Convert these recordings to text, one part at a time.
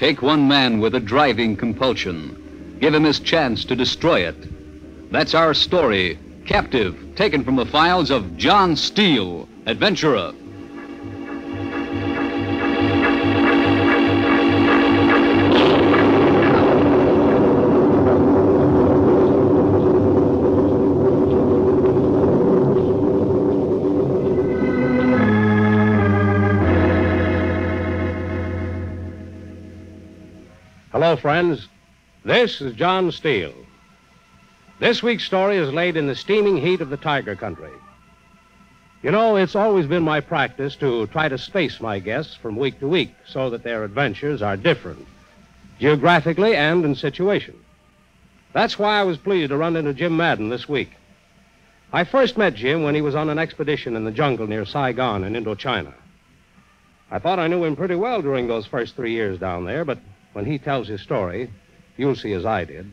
Take one man with a driving compulsion. Give him his chance to destroy it. That's our story, Captive, taken from the files of John Steele, adventurer. Hello, friends. This is John Steele. This week's story is laid in the steaming heat of the Tiger Country. You know, it's always been my practice to try to space my guests from week to week so that their adventures are different, geographically and in situation. That's why I was pleased to run into Jim Madden this week. I first met Jim when he was on an expedition in the jungle near Saigon in Indochina. I thought I knew him pretty well during those first 3 years down there, but when he tells his story, you'll see as I did,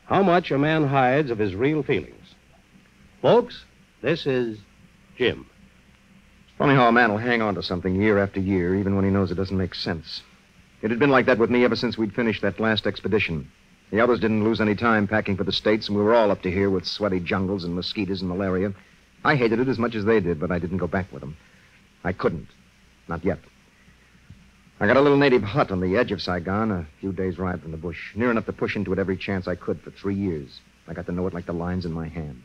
how much a man hides of his real feelings. Folks, this is Jim. It's funny how a man will hang on to something year after year, even when he knows it doesn't make sense. It had been like that with me ever since we'd finished that last expedition. The others didn't lose any time packing for the States, and we were all up to here with sweaty jungles and mosquitoes and malaria. I hated it as much as they did, but I didn't go back with them. I couldn't. Not yet. I got a little native hut on the edge of Saigon, a few days' ride from the bush, near enough to push into it every chance I could for 3 years. I got to know it like the lines in my hand.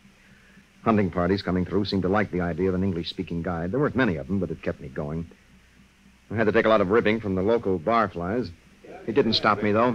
Hunting parties coming through seemed to like the idea of an English-speaking guide. There weren't many of them, but it kept me going. I had to take a lot of ribbing from the local barflies. It didn't stop me, though.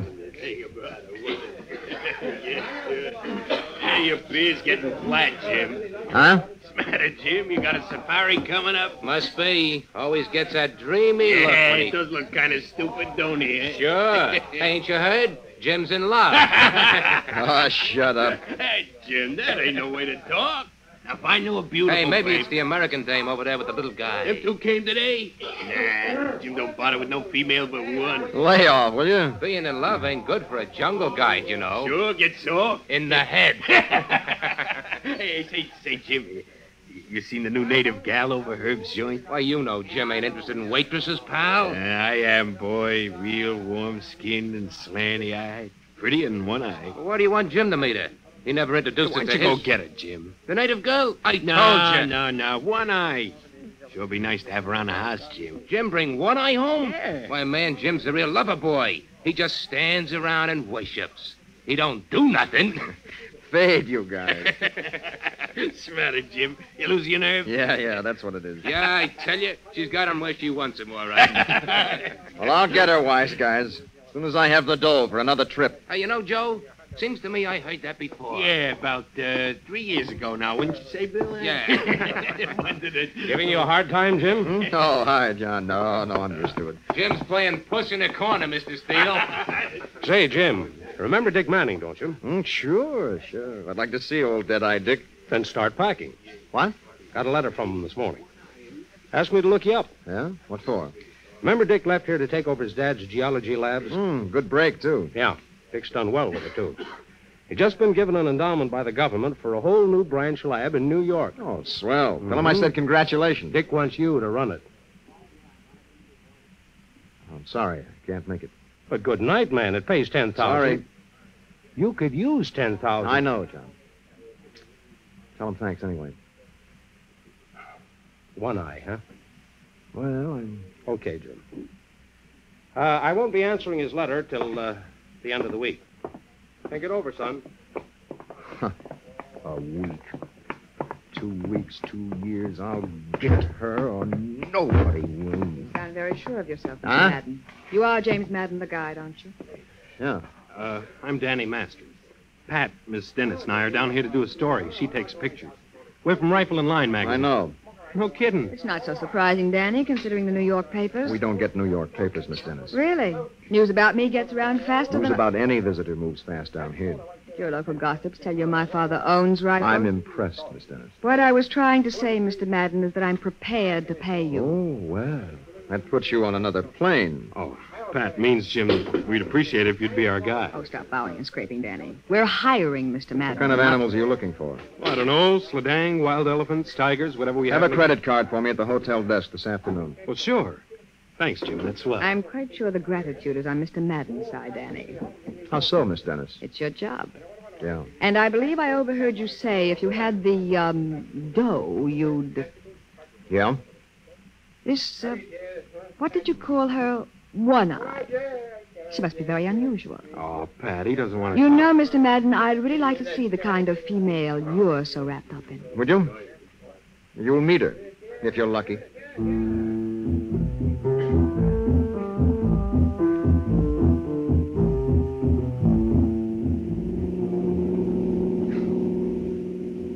Hey, your beard's getting flat, Jim. Huh? What's the matter, Jim? You got a safari coming up? Must be. Always gets that dreamy look. Yeah, when it does look kind of stupid, don't he? Eh? Sure. Ain't you heard? Jim's in love. Oh, shut up. Hey, Jim, that ain't no way to talk. Now, if I knew a beautiful Hey, maybe babe, it's the American dame over there with the little guy. Them two came today? Nah, Jim don't bother with no female but one. Lay off, will you? Being in love ain't good for a jungle guide, you know. Sure, get sore. In the head. Hey, say, Jim, you seen the new native gal over Herb's joint? Why, you know Jim ain't interested in waitresses, pal. I am, boy. Real warm-skinned and slanty-eyed. Prettier than one eye. What do you want Jim to meet her? He never introduced Why her don't to you his... go get her, Jim? The native girl? I told you. No. One eye. Sure be nice to have around the house, Jim. Jim bring one eye home? Yeah. Why, man, Jim's a real lover boy. He just stands around and worships. He don't do nothing. Fade, you guys. What's the matter, Jim? You lose your nerve? Yeah, that's what it is. Yeah, I tell you, she's got him where she wants him, all right. Well, I'll get her, wise guys, as soon as I have the dough for another trip. Hey, you know, Joe, seems to me I heard that before. Yeah, about 3 years ago now, wouldn't you say, Bill? Yeah. When did it... Giving you a hard time, Jim? Oh, hi, John. No, I'm used to it. Jim's playing puss in the corner, Mr. Steele. Say, Jim, remember Dick Manning, don't you? Sure. I'd like to see old Dead-Eye Dick. Then start packing. What? Got a letter from him this morning. Asked me to look you up. Yeah? What for? Remember Dick left here to take over his dad's geology labs? Good break, too. Yeah. Dick's done well with it, too. He'd just been given an endowment by the government for a whole new branch lab in New York. Oh, swell. Tell him I said congratulations. Dick wants you to run it. I'm sorry. I can't make it. But good night, man. It pays $10,000. Sorry. You could use $10,000. I know, John. Tell him thanks anyway. One eye, huh? Well, I'm... Okay, Jim. I won't be answering his letter till the end of the week. Think it over, son. A week. 2 weeks, 2 years. I'll get her or nobody will. You sound very sure of yourself, Mr. Huh? Madden. You are James Madden, the guide, aren't you? Yeah. I'm Danny Masters. Pat, Miss Dennis, and I are down here to do a story. She takes pictures. We're from Rifle and Line magazine. I know. No kidding. It's not so surprising, Danny, considering the New York papers. We don't get New York papers, Miss Dennis. Really? News about me gets around faster News than... about any visitor moves fast down here. Your local gossips tell you my father owns Rifle. I'm impressed, Miss Dennis. What I was trying to say, Mr. Madden, is that I'm prepared to pay you. Oh, well. That puts you on another plane. Oh, Pat means, Jim, we'd appreciate it if you'd be our guy. Oh, stop bowing and scraping, Danny. We're hiring Mr. Madden. What kind of animals are you looking for? Well, I don't know, sledang, wild elephants, tigers, whatever we have. Have a credit card for me at the hotel desk this afternoon. Well, sure. Thanks, Jim. That's swell. I'm quite sure the gratitude is on Mr. Madden's side, Danny. How so, Miss Dennis? It's your job. Yeah. And I believe I overheard you say if you had the, dough, you'd... Yeah? This, what did you call her? One-Eye. She must be very unusual. Oh, Pat, he doesn't want to... You know, Mr. Madden, I'd really like to see the kind of female you're so wrapped up in. Would you? You'll meet her, if you're lucky.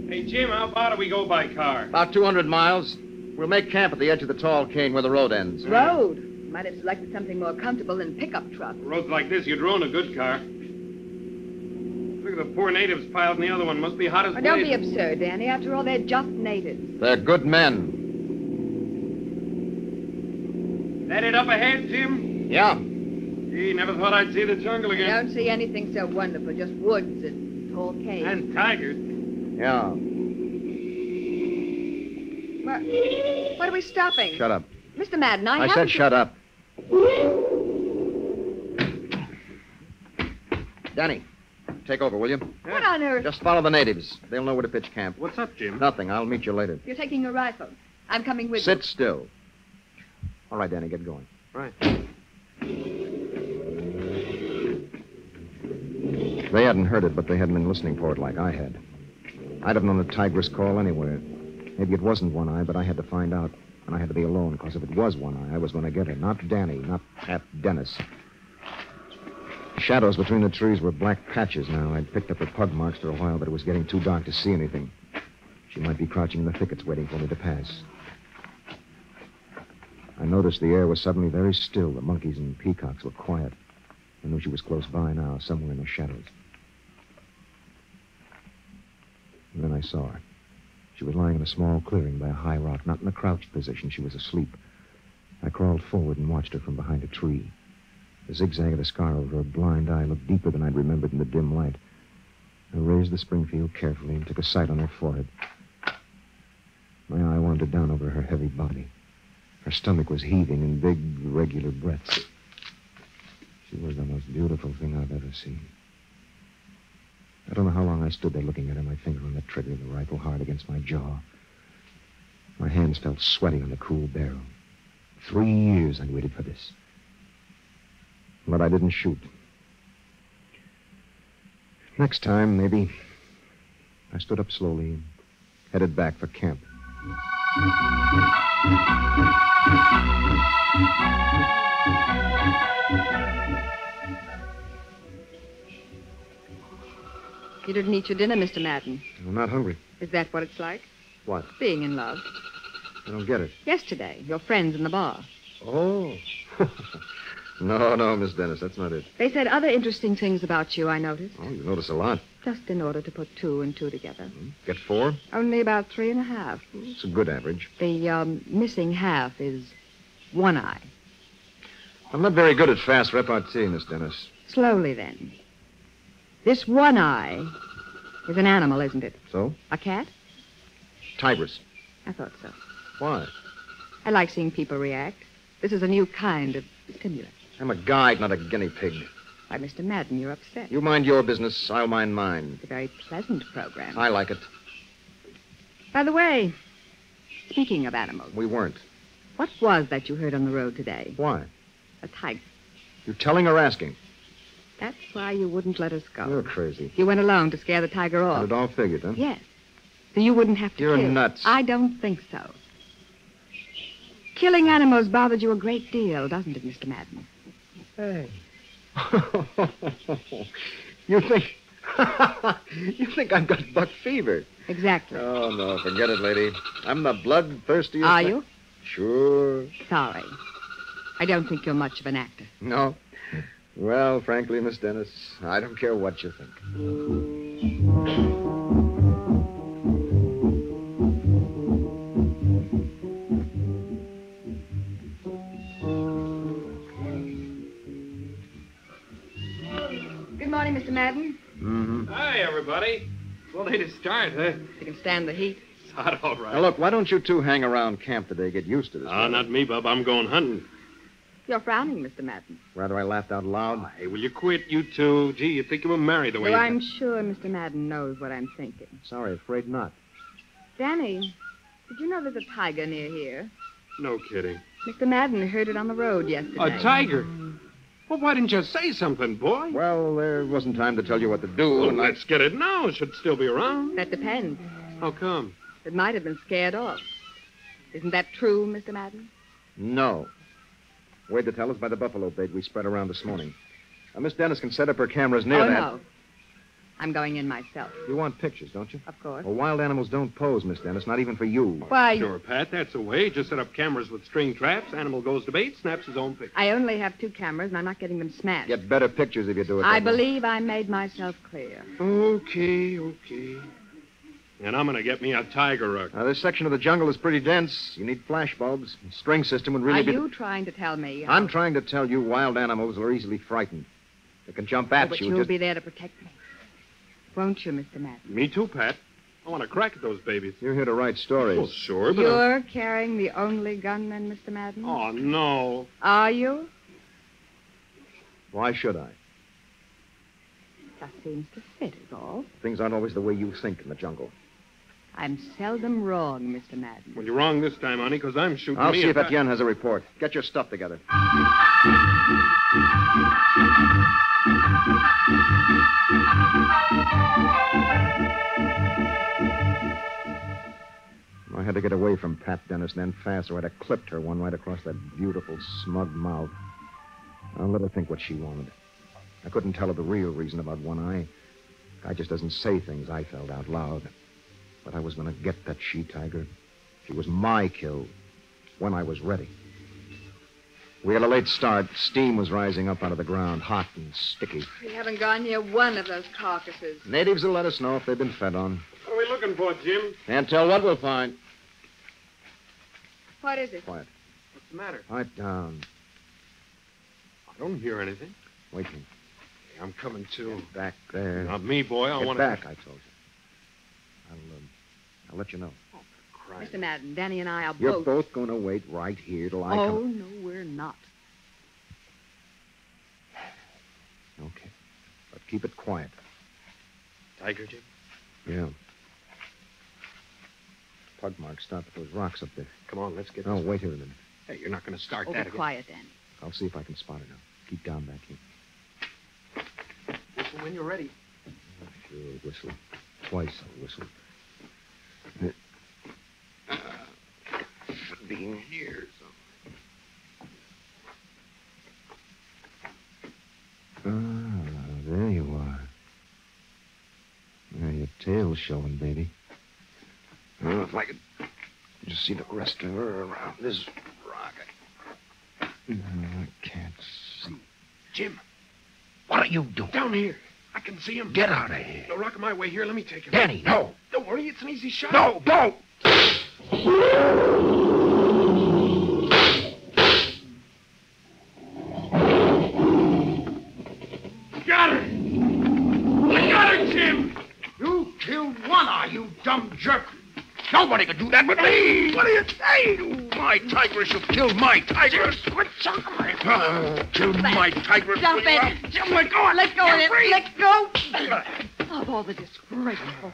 Hey, Jim, how far do we go by car? About 200 miles. We'll make camp at the edge of the tall cane where the road ends. Road? Might have selected something more comfortable than pickup truck. Roads like this, you'd ruin a good car. Look at the poor natives piled in the other one. Must be hot as Oh, don't be blazes. absurd, Danny. After all, they're just natives. They're good men. That it up ahead, Jim? Yeah. Gee, never thought I'd see the jungle I again. don't see anything so wonderful. Just woods and tall caves. And tigers. Yeah. What are we stopping? Shut up. Mr. Madden, I I haven't... said shut up. Danny, take over, will you? What on earth? Just follow the natives. They'll know where to pitch camp. What's up, Jim? Nothing. I'll meet you later. You're taking a rifle. I'm coming with Sit still. All right, Danny, get going. Right. They hadn't heard it, but they hadn't been listening for it like I had. I'd have known a tigress call anywhere. Maybe it wasn't One-Eye, but I had to find out. And I had to be alone, because if it was One-Eye, I was going to get her. Not Danny, not Pat Dennis. Shadows between the trees were black patches now. I'd picked up her pug marks for a while, but it was getting too dark to see anything. She might be crouching in the thickets waiting for me to pass. I noticed the air was suddenly very still. The monkeys and peacocks were quiet. I knew she was close by now, somewhere in the shadows. And then I saw her. She was lying in a small clearing by a high rock, not in a crouched position. She was asleep. I crawled forward and watched her from behind a tree. The zigzag of the scar over her blind eye looked deeper than I'd remembered in the dim light. I raised the Springfield carefully and took a sight on her forehead. My eye wandered down over her heavy body. Her stomach was heaving in big, regular breaths. She was the most beautiful thing I've ever seen. I don't know how long I stood there looking at her, my finger on the trigger of the rifle hard against my jaw. My hands felt sweaty on the cool barrel. 3 years I'd waited for this. But I didn't shoot. Next time, maybe. I stood up slowly and headed back for camp. You didn't eat your dinner, Mr. Madden. I'm not hungry. Is that what it's like? What? Being in love. I don't get it. Yesterday, your friends in the bar. Oh. No, Miss Dennis, that's not it. They said other interesting things about you, I noticed. Oh, you notice a lot. Just in order to put 2 and 2 together. Get 4? Only about 3.5. It's a good average. The missing half is One-Eye. I'm not very good at fast repartee, Miss Dennis. Slowly, then. This One-Eye is an animal, isn't it? So? A cat? Tigress. I thought so. Why? I like seeing people react. This is a new kind of stimulant. I'm a guide, not a guinea pig. Why, Mr. Madden, you're upset. You mind your business, I'll mind mine. It's a very pleasant program. I like it. By the way, speaking of animals, We weren't. what was that you heard on the road today? Why? A tiger. You telling or asking? That's why you wouldn't let us go. You're crazy. You went alone to scare the tiger Had off. it all figured, huh? Yes. So you wouldn't have to You're kill. nuts. I don't think so. Killing animals bothered you a great deal, doesn't it, Mr. Madden? Hey. You think... you think I've got buck fever. Exactly. Oh, no, forget it, lady. I'm the bloodthirstiest... Are you? Sure. Sorry. I don't think you're much of an actor. No? Well, frankly, Miss Dennis, I don't care what you think. Good morning, Mr. Madden. Mm-hmm. Hi, everybody. Well, they to start, huh? You can stand the heat. It's hot, all right. Now, look, why don't you two hang around camp today? Get used to this. Ah, not me, Bub. I'm going hunting. You're frowning, Mr. Madden. Rather I laughed out loud. Hey, will you quit, you two? Gee, you'd think you were married the way Well, you... I'm sure Mr. Madden knows what I'm thinking. Sorry, afraid not. Danny, did you know there's a tiger near here? No kidding. Mr. Madden heard it on the road yesterday. A tiger? Well, why didn't you say something, boy? Well, there wasn't time to tell you what to do. Well, and let's get it now. It should still be around. That depends. How come? It might have been scared off. Isn't that true, Mr. Madden? No. Way to tell us by the buffalo bait we spread around this morning. Now, Miss Dennis can set up her cameras near that. No. I'm going in myself. You want pictures, don't you? Of course. Well, wild animals don't pose, Miss Dennis, not even for you. Why, Sure, Pat, that's the way. Just set up cameras with string traps. Animal goes to bait, snaps his own picture. I only have 2 cameras, and I'm not getting them smashed. Get better pictures if you do it. I that way. believe I made myself clear. Okay. And I'm going to get me a tiger rug. Now, this section of the jungle is pretty dense. You need flash bulbs. A string system would really Are be... you trying to tell me? I'm trying to tell you wild animals are easily frightened. They can jump at But you. you'll just... be there to protect me. Won't you, Mr. Madden? Me too, Pat. I want to crack at those babies. You're here to write stories. Well, sure, but... You're carrying the only gun, then, Mr. Madden? Oh, no. Are you? Why should I? That seems to fit, is all. Things aren't always the way you think in the jungle. I'm seldom wrong, Mr. Madden. Well, you're wrong this time, honey, because I'm shooting I'll me see a if Etienne has a report. Get your stuff together. I had to get away from Pat Dennis then fast, or I'd have clipped her one right across that beautiful, smug mouth. I'll let her think what she wanted. I couldn't tell her the real reason about One Eye. Guy just doesn't say things I felt out loud. But I was going to get that she-tiger. She was my kill when I was ready. We had a late start. Steam was rising up out of the ground, hot and sticky. We haven't gone near one of those carcasses. Natives will let us know if they've been fed on. What are we looking for, Jim? Can't tell what we'll find. What is it? Quiet. What's the matter? Pipe down. I don't hear anything. Wait a minute. I'm coming, too. Back there. Not me, boy. I Get want back, I told you. I'll let you know. Christ. Mr. Madden, Danny and I are You're both... both going to wait right here till I Oh, come. no, we're not. Okay. But keep it quiet. Tiger, Jim? Yeah. Pug marks stop at those rocks up there. Come on, let's get Oh, this. wait here a minute. Hey, you're not going to start Oh, that be again. quiet, Danny. I'll see if I can spot it now. Keep down back here. Whistle when you're ready. Sure, whistle. Twice I'll whistle. Should be in here somewhere. Ah, there you are. There, your tail's showing, baby. Oh, if I could just see the rest of her around this rock. I can't see. Jim, what are you doing? Down here. I can see him. Get out of here. No, rock my way here. Let me take him. Danny, no. Don't worry. It's an easy shot. No, don't. Got her. I got her, Jim. You killed One Eye, you dumb jerk. Nobody could do that but me. What do you say? My tigress, you killed my tigress. Quit talking my killed my tigress. Stop it. Jim, let go. Let go of it. Let go. Of all the disgraceful.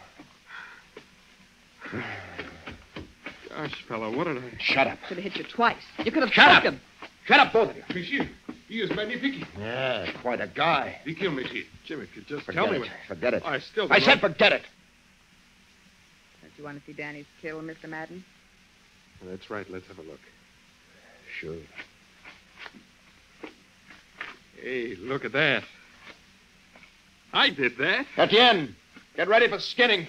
Gosh, fella, what did I... Shut up. Should have hit you twice. You could have Shut up. choked him. Shut up, both of you. Monsieur, he is magnifique. Yeah, quite a guy. He killed me, Chief. Jimmy could just Forget tell me it. what... Forget it. I still I don't said know. forget it. Don't you want to see Danny's kill, Mr. Madden? That's right. Let's have a look. Sure. Hey, look at that. I did that. Etienne, get ready for skinning.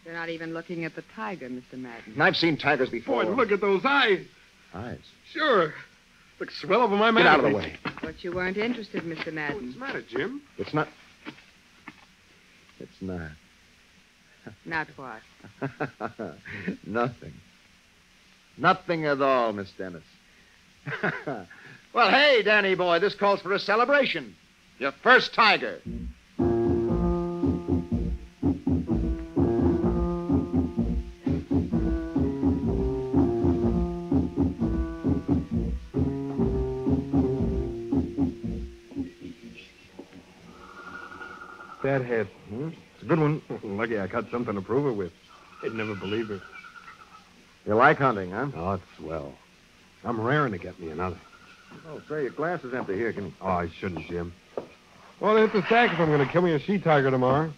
You're not even looking at the tiger, Mr. Madden. I've seen tigers before. Boy, look at those eyes. Eyes. Sure. Look swell over my Get mouth. out of the way. But you weren't interested, Mr. What's Madden. the matter, Jim? It's not. It's not. Not what? Nothing. Nothing at all, Miss Dennis. Well, hey, Danny boy, this calls for a celebration. Your first tiger. that head. It's a good one. Lucky I got something to prove it with. They'd never believe it. You like hunting, huh? Oh, it's swell. I'm raring to get me another. Oh, say, your glass is empty. Here, Oh, I shouldn't, Jim. Well, it's a sack if I'm going to kill me a she-tiger tomorrow.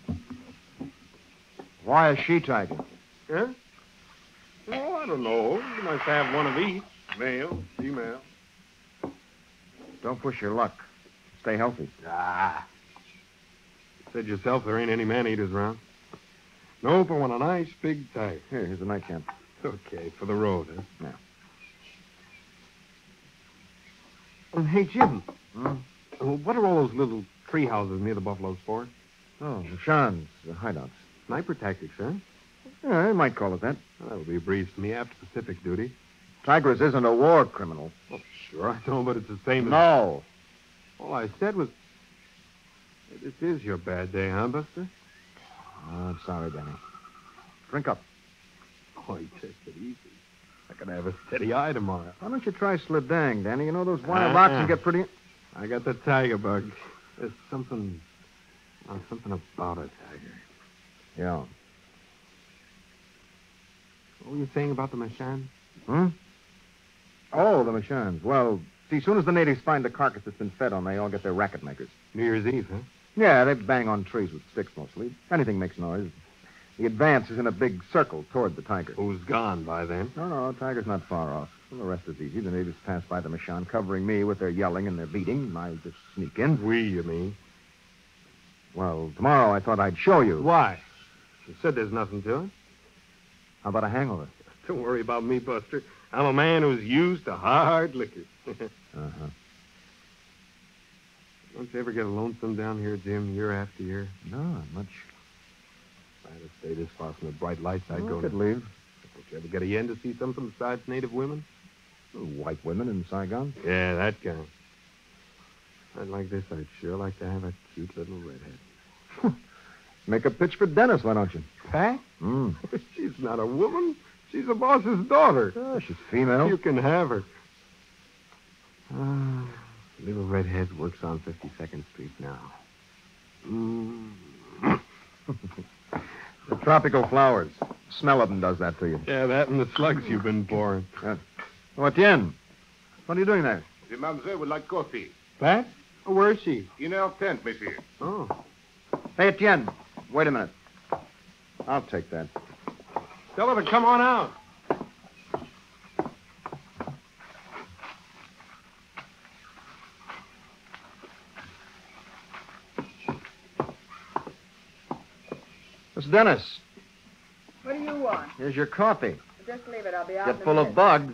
Why a she-tiger? Huh? Oh, I don't know. You might have one of each. Male, female. Don't push your luck. Stay healthy. Ah. You said yourself there ain't any man-eaters around. Nope, I want a nice big tiger. Here's the nightcap. Okay, for the road, huh? Yeah. Hey, Jim. Hmm? What are all those little tree houses near the buffaloes for? Oh, Sean's hideouts. Sniper tactics, huh? Yeah, you might call it that. Well, that would be a breeze to me after Pacific duty. Tigress isn't a war criminal. Well, sure, I know, but it's the same as... No. All I said was... This is your bad day, huh, Buster? Oh, I'm sorry, Danny. Drink up. Oh, you take it easy. I could have a steady eye tomorrow. Why don't you try slidang, Danny? You know those wild oxen get pretty... I got the tiger bug. There's something about a tiger. Yeah. What were you saying about the Machan? Hmm? Oh, the Machans. Well, see, as soon as the natives find the carcass that's been fed on, they all get their racket makers. New Year's Eve, huh? Yeah, they bang on trees with sticks mostly. Anything makes noise. The advance is in a big circle toward the tiger. Who's gone by then? No, tiger's not far off. Well, the rest is easy. The natives pass by the Machan, covering me with their yelling and their beating. I just sneak in. We, you mean? Well, tomorrow I thought I'd show you. Why? You said there's nothing to it. How about a hangover? Don't worry about me, Buster. I'm a man who's used to hard liquor. Uh-huh. Don't you ever get lonesome down here, Jim, year after year? No, not much. If I had to stay this far from the bright lights, I'd go could to... leave. Don't you ever get a yen to see something besides native women? White women in Saigon? Yeah, that kind. I'd like this. I'd sure like to have a cute little redhead. Make a pitch for Dennis, why don't you? Pat? Hmm. She's not a woman. She's a boss's daughter. Oh, she's female. You can have her. Little redhead works on 52nd Street now. The tropical flowers. Smell of them does that to you. Yeah, that and the slugs you've been boring. Oh, Etienne. What are you doing there? The mademoiselle would like coffee. Pat? Oh, where is she? In our tent, monsieur. Oh. Hey, Etienne. Wait a minute. I'll take that. Tell her to come on out. Miss Dennis, What do you want? here's your coffee. Just leave it. I'll be out Get in a full of minute. bugs.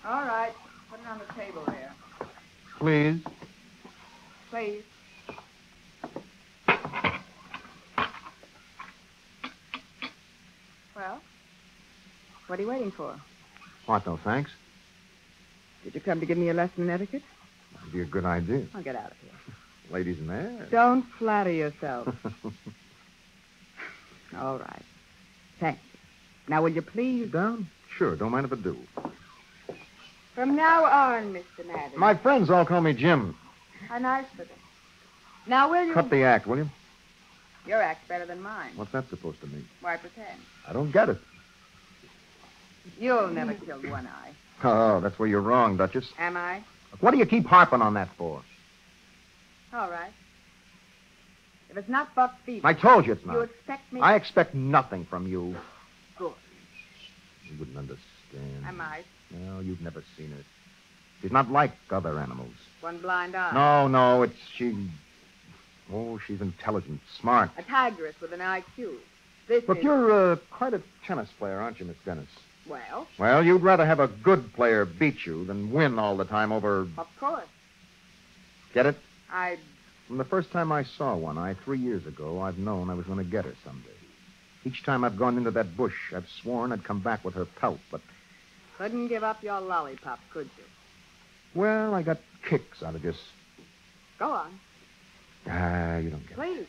All right. Put it on the table there. Please. Please. Well, what are you waiting for? What, no thanks? Did you come to give me a lesson in etiquette? That'd be a good idea. I'll get out of here. Ladies in there. Don't flatter yourself. All right. Thank you. Now, will you please... Sit down? Sure, don't mind if I do. From now on, Mr. Madden. My friends all call me Jim. How nice for them. Now, will you... Cut the act, will you? Your act's better than mine. What's that supposed to mean? Why pretend? I don't get it. You'll never kill One Eye. Oh, that's where you're wrong, Duchess. Am I? What do you keep harping on that for? All right. If it's not buck fever... I told you it's not. You expect me... I expect nothing from you. Good. You wouldn't understand. I might. No, you've never seen her. She's not like other animals. One blind eye. No, it's she... Oh, she's intelligent, smart. A tigress with an IQ. This Look, is... you're quite a tennis player, aren't you, Miss Dennis? Well, Well, you'd rather have a good player beat you than win all the time over... of course. Get it? I... From the first time I saw One Eye 3 years ago, I've known I was going to get her someday. Each time I've gone into that bush, I've sworn I'd come back with her pelt, but... Couldn't give up your lollipop, could you? Well, I got kicks out of just... Go on. You don't get it. Please.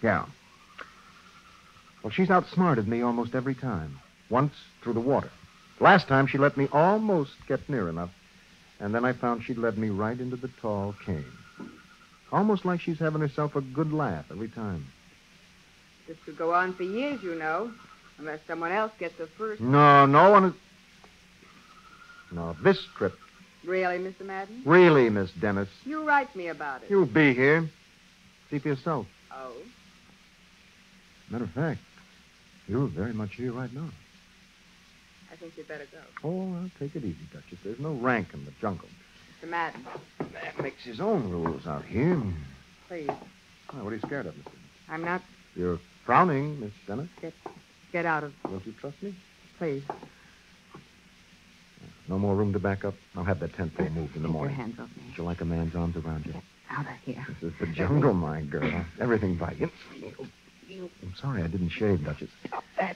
Yeah. Well, she's outsmarted me almost every time. Once, through the water. Last time, she let me almost get near enough. And then I found she'd led me right into the tall cane. Almost like she's having herself a good laugh every time. This could go on for years, you know, unless someone else gets her first. No, no one is... No, this trip. Really, Mr. Madden? Really, Miss Dennis. You write me about it. You'll be here. See for yourself. Oh? Matter of fact, you're very much here right now. I think you'd better go. Oh, well, take it easy, Duchess. There's no rank in the jungle. Mr. Madden, Man makes his own rules out here. please. Oh, what are you scared of, Miss Dennis? I'm not... You're frowning, Miss Dennis. Get out of... Don't you trust me? Please. No more room to back up. I'll have that tent pole moved in the Take your morning. hands off me. Would you like a man's arms around you? Get out of here. This is the jungle, my girl. Everything by instinct. I'm sorry I didn't shave, Duchess. Stop that.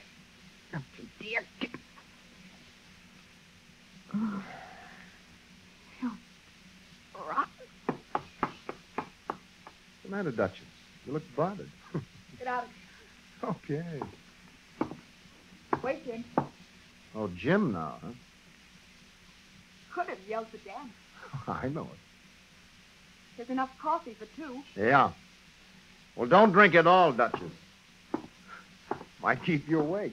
Oh, dear. Oh. You rotten. What's the matter, Duchess? You look bothered. Get out of here. Okay. Wait, Jim. Oh, Jim now, huh? Could have yelled for Dan. I know it. There's enough coffee for two. Yeah. Well, don't drink it all, Duchess. Might keep you awake.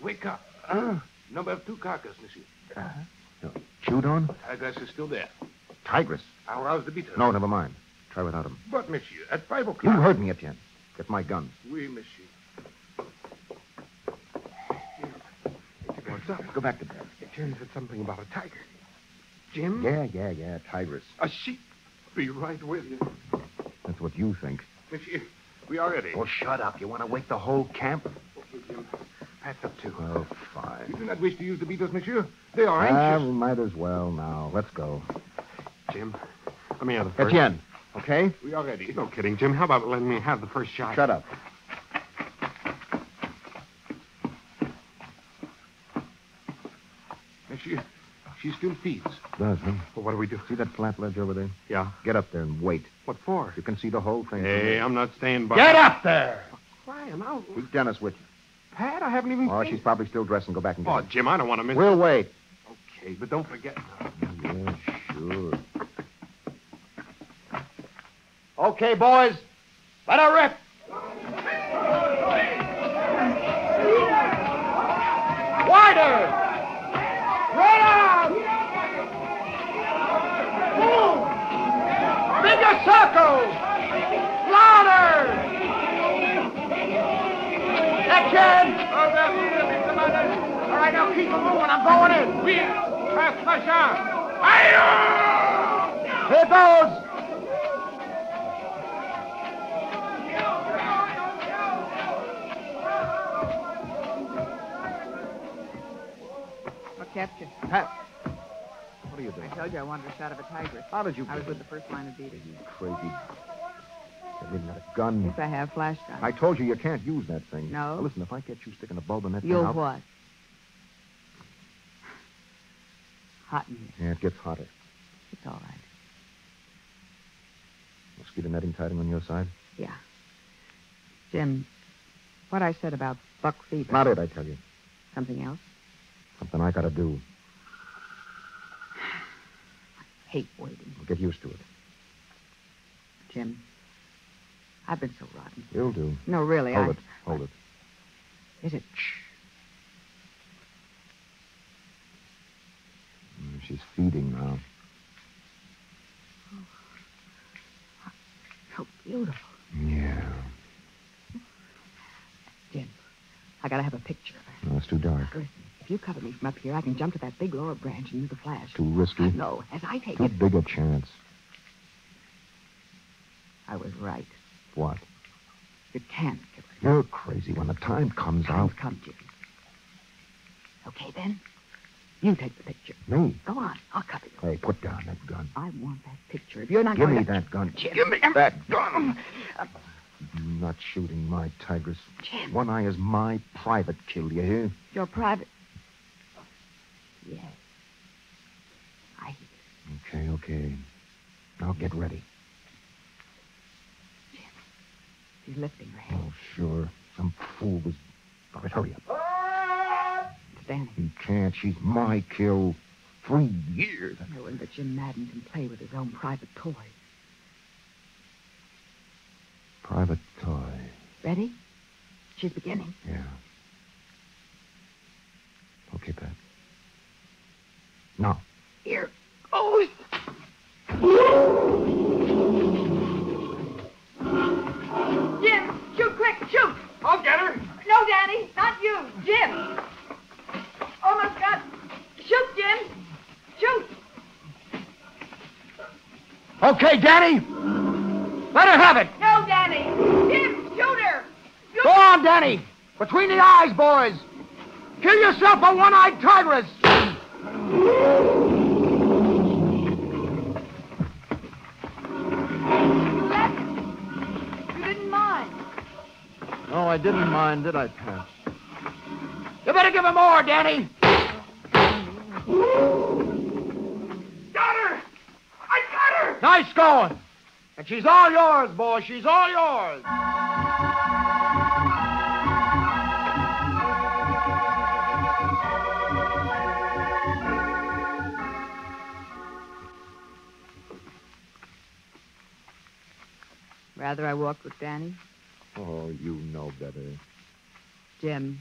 Wake up. Number 2 carcass, monsieur. Chewed on? Tigress is still there. Tigress. I'll rouse the beater. No, never mind. Try without him. But, monsieur, at 5 You o'clock... heard me, Etienne. Get my gun. Oui, monsieur. What's up? Go back to bed. Etienne said something about a tiger. Jim? Yeah. Tigress. A sheep. Be right with you. That's what you think. Monsieur, we are ready. Oh, shut up. You want to wake the whole camp? Okay, Jim. Pat's up too. Oh, You fine. do not wish to use the beaters, monsieur? They are anxious. We might as well now. Let's go. Jim, let me have the first. Etienne, okay? We are ready. No kidding, Jim. How about letting me have the first shot? Shut up. She still feeds. Does, huh? Well, what do we do? See that flat ledge over there? Yeah. Get up there and wait. What for? You can see the whole thing. Hey, I'm not staying by. Get up there! Crying out. Keep Dennis with you. Pat, I haven't even. Oh, seen- she's probably still dressing. Go back and get Oh, her. Jim, I don't want to miss. We'll wait. Okay, but don't forget now. Yeah, sure. Okay, boys. Let her rip. Wider! Run out! Move! Bigger circle! Louder! Action! All right, now keep it moving. I'm going in. Here goes! What kept you? Pat, what are you doing? I told you I wanted a shot of a tigress. How did you... I was with the first line of beaters. You crazy... You even got a gun. Yes, I have flash gun. I told you can't use that thing. No? Now, listen, if I get you sticking a bulb in that You'll thing, I'll- what? Hot in here. Yeah, it gets hotter. It's all right. Mosquito netting tighting on your side? Yeah. Jim, what I said about buck fever. Not it, I tell you. Something else? Something I gotta do. Hate waiting. Get used to it. Jim, I've been so rotten. You'll do. No, really, Hold it. Is it? Shh. She's feeding now. So beautiful. Yeah. Jim, I gotta have a picture of her. No, it's too dark. Listen, if you cover me from up here, I can jump to that big lower branch and use the flash. Too risky. No, as I take Too it. big a chance. I was right. What? You can't kill her. You're crazy. When the time comes, I'll... Time's come, Jim. Okay, then. You take the picture. Me? Go on. I'll cover you. Hey, put down that gun. I want that picture. If you're not Give going me to... that gun. Jim. Give me that gun. You're not shooting my tigress. Jim. One eye is my private kill, you hear? Your private... Yes. I hear. Okay. Now get ready. Jim. She's lifting her head. Oh, sure. Some fool was... All right, hurry up. It's Danny. He can't. She's my kill. 3 years. No one but Jim Madden can play with his own private toys. Private toy. Ready? She's beginning. Yeah. Okay, Pat. Now. Here goes. Jim, shoot quick, shoot. I'll get her. No, Danny, not you. Jim. Almost got... Shoot, Jim. Shoot. Okay, Danny. Let her have it. No, Danny. Jim, shoot her. Go on, Danny. Between the eyes, boys. Kill yourself a one-eyed tigress. You left it. You didn't mind. No, I didn't mind, did I, Pat? You better give her more, Danny. Got her. I got her. Nice going. And she's all yours, boy. She's all yours. Rather I walked with Danny? Oh, you know better. Jim,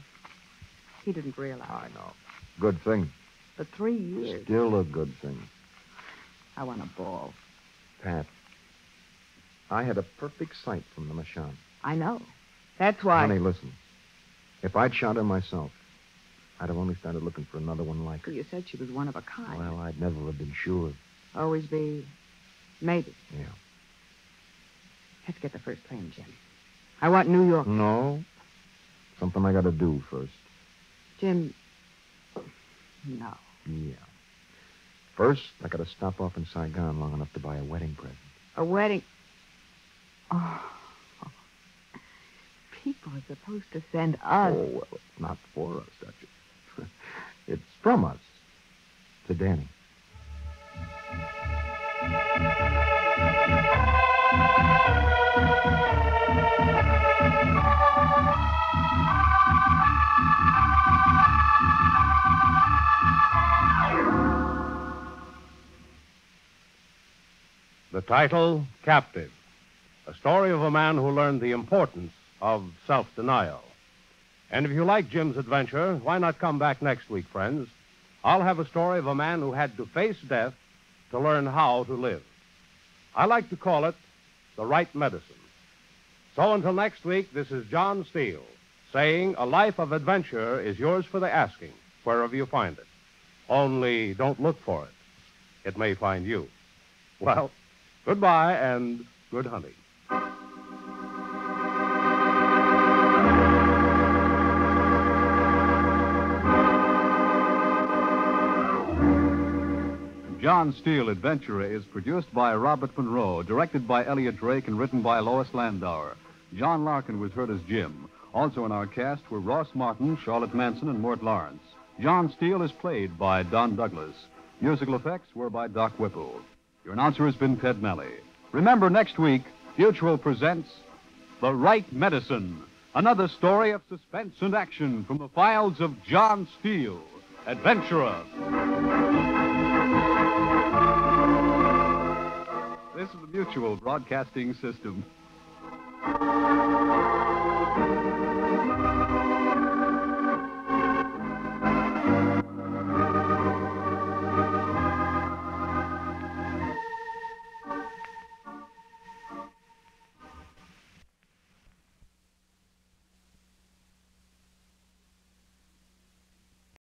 he didn't realize. I know. Good thing. For 3 years. Still a good thing. I want a ball. Pat, I had a perfect sight from the Machan. I know. That's why... Honey, listen. If I'd shot her myself, I'd have only started looking for another one like her. You said she was one of a kind. Well, I'd never have been sure. Always be... maybe. Yeah. Let's get the first plane, Jim. I want New York. No. Something I got to do first. Jim... No. Yeah. First, I got to stop off in Saigon long enough to buy a wedding present. A wedding... Oh. People are supposed to send us... Oh, well, it's not for us, Duchess. It's from us. To Danny. The title, Captive. A story of a man who learned the importance of self-denial. And if you like Jim's adventure, why not come back next week, friends? I'll have a story of a man who had to face death to learn how to live. I like to call it the right medicine. So until next week, this is John Steele saying a life of adventure is yours for the asking, wherever you find it. Only don't look for it. It may find you. Well, goodbye and good hunting. John Steele, Adventurer, is produced by Robert Monroe, directed by Elliot Drake, and written by Lois Landauer. John Larkin was heard as Jim. Also in our cast were Ross Martin, Charlotte Manson, and Mort Lawrence. John Steele is played by Don Douglas. Musical effects were by Doc Whipple. Your announcer has been Ted Malley. Remember, next week, Mutual presents The Right Medicine, another story of suspense and action from the files of John Steele, Adventurer. This is the Mutual Broadcasting System.